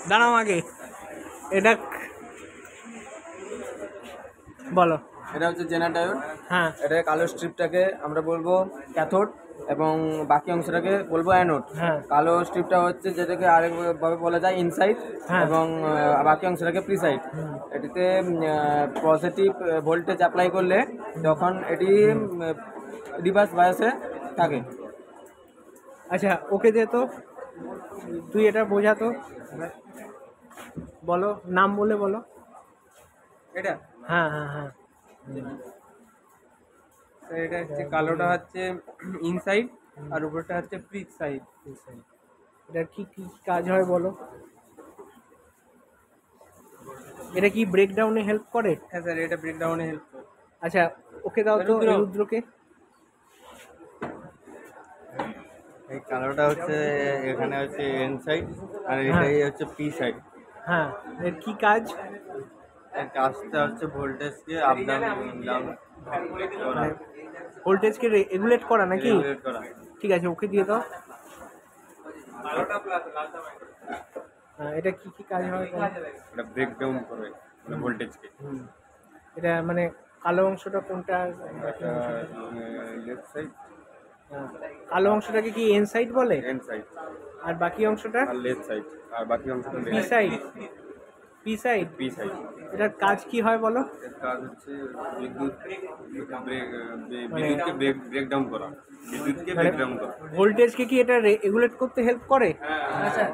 দাঁড়াও আগে, এটা বলো। এটা হচ্ছে জেনার ডায়োড। হ্যাঁ এটা কালো স্ট্রিপটাকে আমরা বলবো ক্যাথোড এবং বাকি অংশটাকে বলবো অ্যানোড। হ্যাঁ কালো স্ট্রিপটা হচ্ছে যেটাকে আরেকভাবে বলা যায় ইনসাইড হ্যাঁ। এবং বাকি অংশটাকে প্রিসাইড। এটিতে পজিটিভ ভোল্টেজ অ্যাপ্লাই করলে তখন এটি রিভার্স বায়াসে থাকে। আচ্ছা ওকে দে তো, তুই এটা বোঝা তো, বলো নাম বলে বলো। এটা হ্যাঁ হ্যাঁ হ্যাঁ। এটা হচ্ছে কালোটা হচ্ছে ইনসাইড আর উপরটা হচ্ছে প্রিসাইড। এটা কি কি কাজ হয় বলো। এটা কি ব্রেকডাউনে হেল্প করে? হ্যাঁ স্যার, এটা ব্রেকডাউনে হেল্প করে। আচ্ছা ওকে দাও তো রুদ্রকে। এই কালোটা হচ্ছে এখানে হচ্ছে এন সাইড আর এটাই হচ্ছে পি সাইড। হ্যাঁ এর কি কাজ? এর কাজটা হচ্ছে ভোল্টেজকে আপ ডাউন করা, ভোল্টেজকে রেগুলেট করা নাকি? রেগুলেট করা। ঠিক আছে ওকে দিয়ে দাও। এটা কি কি কাজ হয়? এটা ব্রেকডাউন করে মানে ভোল্টেজকে। এটা মানে কালো অংশটা কোনটা? লেফট সাইড, কালো অংশটাকে কি এন সাইড বলে? N side. আর বাকি অংশটা? আর লেফট সাইড, আর বাকি অংশটা P side. P side. P side. এটার কাজ কি হয় বলো? এর কাজ হচ্ছে বিদ্যুৎকে ব্রেকডাউন করা, বিদ্যুৎকে ব্রেকডাউন করা। ভোল্টেজকে কি এটা রেগুলেট করতে হেল্প করে? হ্যাঁ।